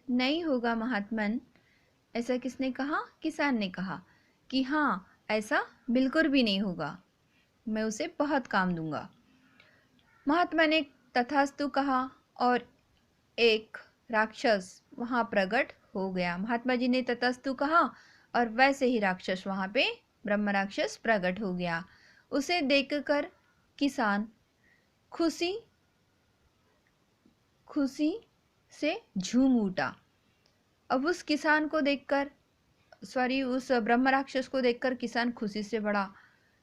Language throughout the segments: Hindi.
नहीं होगा महात्मन। ऐसा किसने कहा? किसान ने कहा कि हाँ, ऐसा बिल्कुल भी नहीं होगा, मैं उसे बहुत काम दूंगा। महात्मा ने तथास्तु कहा और एक राक्षस वहां प्रकट हो गया। महात्मा जी ने तथास्तु कहा और वैसे ही राक्षस वहां पे ब्रह्म राक्षस प्रकट हो गया। उसे देखकर किसान खुशी खुशी से झूम उठा। अब उस किसान को देखकर, सॉरी, उस ब्रह्म राक्षस को देखकर किसान खुशी से बड़ा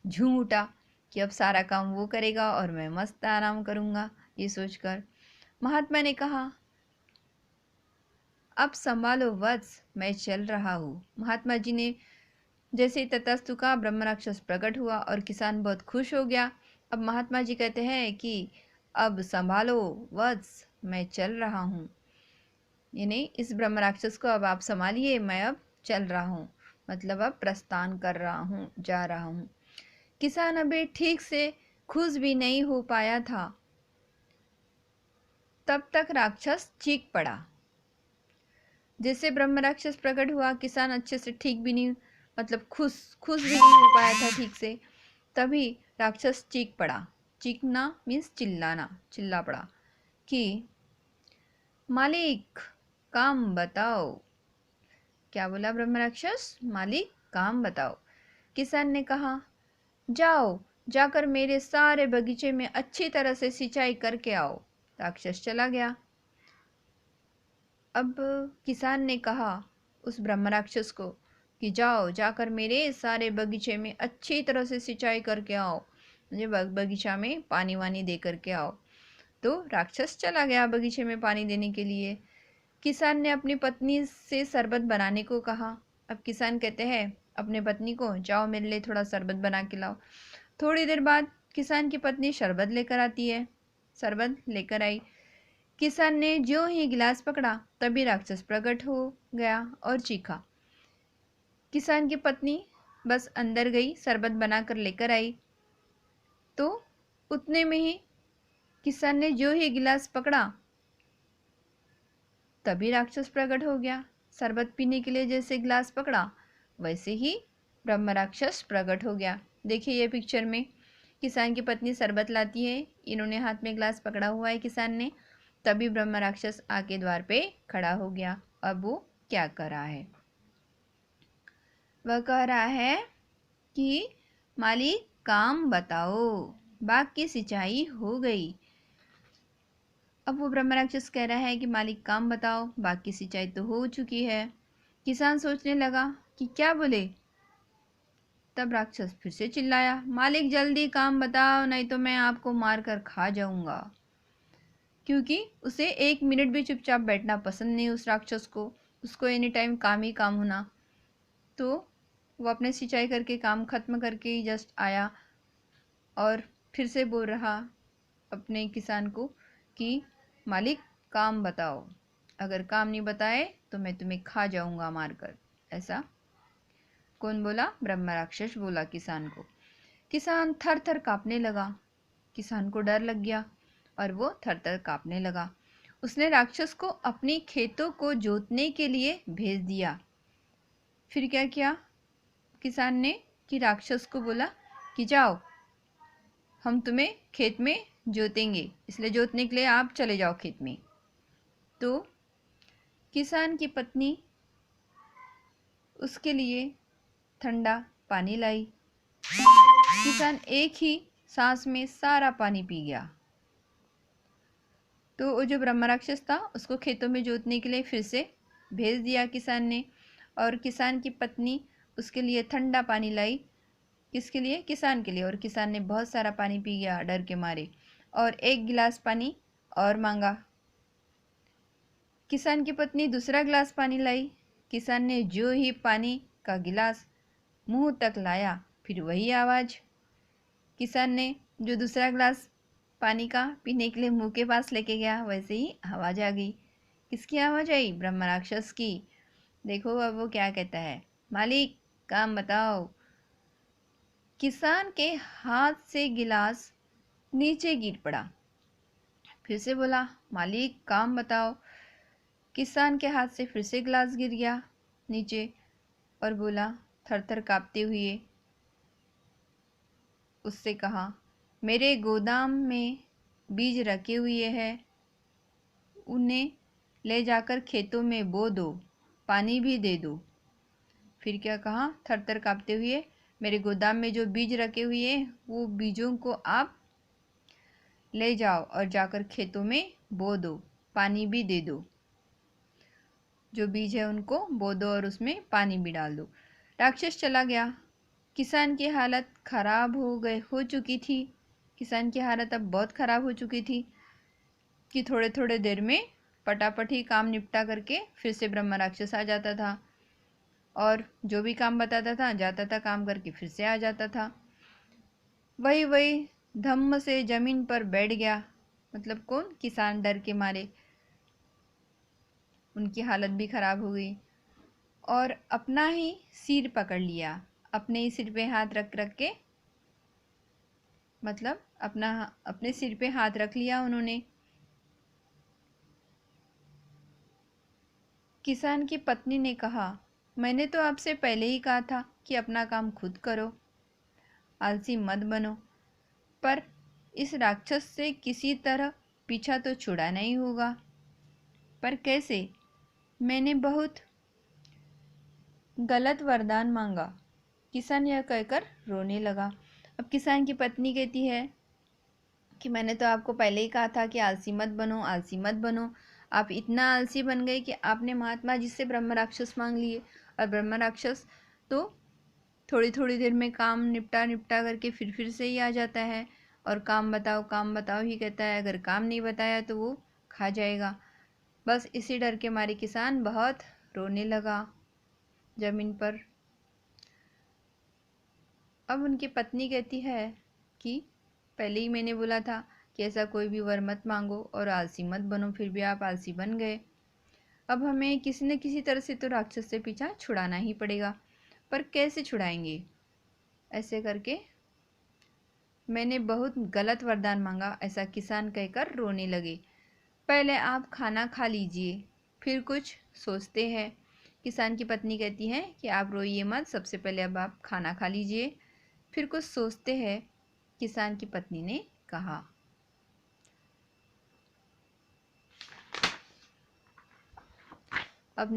झूम उठा कि अब सारा काम वो करेगा और मैं मस्त आराम करूंगा। ये सोचकर महात्मा ने कहा, अब संभालो वत्स, मैं चल रहा हूँ। महात्मा जी ने जैसे ही ततस्तु का ब्रह्म राक्षस प्रकट हुआ और किसान बहुत खुश हो गया। अब महात्मा जी कहते हैं कि अब संभालो वत्स, मैं चल रहा हूँ, यानी इस ब्रह्म राक्षस को अब आप संभालिए, मैं अब चल रहा हूँ, मतलब अब प्रस्थान कर रहा हूँ, जा रहा हूँ। किसान अभी ठीक से खुश भी नहीं हो पाया था, तब तक राक्षस चीख पड़ा। जैसे ब्रह्म राक्षस प्रकट हुआ, किसान अच्छे से ठीक भी नहीं, मतलब खुश खुश भी नहीं हो पाया था ठीक से, तभी राक्षस चीख पड़ा। चीखना मीन्स चिल्लाना, चिल्ला पड़ा कि मालिक काम बताओ। क्या बोला ब्रह्म राक्षस? मालिक काम बताओ। किसान ने कहा, जाओ, जाकर मेरे सारे बगीचे में अच्छी तरह से सिंचाई करके आओ। राक्षस चला गया। अब किसान ने कहा उस ब्रह्म राक्षस को कि जाओ, जाकर मेरे सारे बगीचे में अच्छी तरह से सिंचाई करके आओ, मुझे बगीचा में पानी वानी दे करके आओ। तो राक्षस चला गया बगीचे में पानी देने के लिए। किसान ने अपनी पत्नी से शरबत बनाने को कहा। अब किसान कहते हैं अपने पत्नी को, जाओ मेरे लिए थोड़ा शरबत बना के लाओ। थोड़ी देर बाद किसान की पत्नी शरबत लेकर आती है। शरबत लेकर आई। किसान ने जो ही गिलास पकड़ा तभी राक्षस प्रकट हो गया और चीखा। किसान की पत्नी बस अंदर गई, शरबत बनाकर लेकर आई, तो उतने में ही किसान ने जो ही गिलास पकड़ा तभी राक्षस प्रकट हो गया। शरबत पीने के लिए जैसे गिलास पकड़ा वैसे ही ब्रह्म राक्षस प्रकट हो गया। देखिए ये पिक्चर में किसान की पत्नी शरबत लाती है, इन्होंने हाथ में गिलास पकड़ा हुआ है किसान ने, तभी ब्रह्म राक्षस आके द्वार पे खड़ा हो गया। अब वो क्या कर रहा है? वह कह रहा है कि मालिक काम बताओ, बाग की सिंचाई हो गई। अब वो ब्रह्म राक्षस कह रहा है कि मालिक काम बताओ, बाग की सिंचाई तो हो चुकी है। किसान सोचने लगा कि क्या बोले। तब राक्षस फिर से चिल्लाया, मालिक जल्दी काम बताओ, नहीं तो मैं आपको मार कर खा जाऊंगा। क्योंकि उसे एक मिनट भी चुपचाप बैठना पसंद नहीं उस राक्षस को, उसको एनी टाइम काम ही काम होना। तो वो अपने सिंचाई करके काम खत्म करके ही जस्ट आया और फिर से बोल रहा अपने किसान को कि मालिक काम बताओ, अगर काम नहीं बताए तो मैं तुम्हें खा जाऊंगा मारकर। ऐसा कौन बोला? ब्रह्म राक्षस बोला किसान को। किसान थर थर कांपने लगा। किसान को डर लग गया और वो थर थर कांपने लगा। उसने राक्षस को अपनी खेतों को जोतने के लिए भेज दिया। फिर क्या किया किसान ने कि राक्षस को बोला कि जाओ, हम तुम्हें खेत में जोतेंगे, इसलिए जोतने के लिए आप चले जाओ खेत में। तो किसान की पत्नी उसके लिए ठंडा पानी लाई। किसान एक ही सांस में सारा पानी पी गया। तो वो जो ब्रह्म राक्षस था उसको खेतों में जोतने के लिए फिर से भेज दिया किसान ने, और किसान की पत्नी उसके लिए ठंडा पानी लाई। किसके लिए? किसान के लिए। और किसान ने बहुत सारा पानी पी गया डर के मारे, और एक गिलास पानी और मांगा। किसान की पत्नी दूसरा गिलास पानी लाई। किसान ने जो ही पानी का गिलास मुंह तक लाया, फिर वही आवाज़। किसान ने जो दूसरा गिलास पानी का पीने के लिए मुंह के पास लेके गया, वैसे ही आवाज़ आ गई। किसकी आवाज़ आई? ब्रह्म राक्षस की। देखो अब वो क्या कहता है, मालिक काम बताओ। किसान के हाथ से गिलास नीचे गिर पड़ा। फिर से बोला, मालिक काम बताओ। किसान के हाथ से फिर से ग्लास गिर गया नीचे और बोला थर-थर काँपते हुए, उससे कहा, मेरे गोदाम में बीज रखे हुए हैं, उन्हें ले जाकर खेतों में बो दो, पानी भी दे दो। फिर क्या कहा थर-थर काँपते हुए, मेरे गोदाम में जो बीज रखे हुए हैं वो बीजों को आप ले जाओ और जाकर खेतों में बो दो, पानी भी दे दो। जो बीज है उनको बो दो और उसमें पानी भी डाल दो। राक्षस चला गया। किसान की हालत खराब हो चुकी थी। किसान की हालत अब बहुत ख़राब हो चुकी थी कि थोड़े थोड़े देर में फटाफट ही काम निपटा करके फिर से ब्रह्म राक्षस आ जाता था और जो भी काम बताता था जाता था काम करके फिर से आ जाता था। वही धम्म से ज़मीन पर बैठ गया। मतलब कौन? किसान डर के मारे, उनकी हालत भी ख़राब हो गई और अपना ही सिर पकड़ लिया। अपने ही सिर पे हाथ रख रख के, मतलब अपने सिर पे हाथ रख लिया उन्होंने। किसान की पत्नी ने कहा, मैंने तो आपसे पहले ही कहा था कि अपना काम खुद करो, आलसी मत बनो। पर इस राक्षस से किसी तरह पीछा तो छुड़ाना ही होगा। पर कैसे? मैंने बहुत गलत वरदान मांगा। किसान यह कहकर रोने लगा। अब किसान की पत्नी कहती है कि मैंने तो आपको पहले ही कहा था कि आलसी मत बनो, आलसी मत बनो। आप इतना आलसी बन गए कि आपने महात्मा जी से ब्रह्म राक्षस मांग लिए और ब्रह्म राक्षस तो थोड़ी थोड़ी देर में काम निपटा करके फिर से ही आ जाता है और काम बताओ ही कहता है। अगर काम नहीं बताया तो वो खा जाएगा। बस इसी डर के मारे किसान बहुत रोने लगा ज़मीन पर। अब उनकी पत्नी कहती है कि पहले ही मैंने बोला था कि ऐसा कोई भी वर मत मांगो और आलसी मत बनो, फिर भी आप आलसी बन गए। अब हमें किसी न किसी तरह से तो राक्षस से पीछा छुड़ाना ही पड़ेगा, पर कैसे छुड़ाएंगे? ऐसे करके मैंने बहुत गलत वरदान मांगा, ऐसा किसान कहकर रोने लगे। पहले आप खाना खा लीजिए, फिर कुछ सोचते हैं। किसान की पत्नी कहती है कि आप रोइए मत, सबसे पहले अब आप खाना खा लीजिए, फिर कुछ सोचते हैं। किसान की पत्नी ने कहा। अब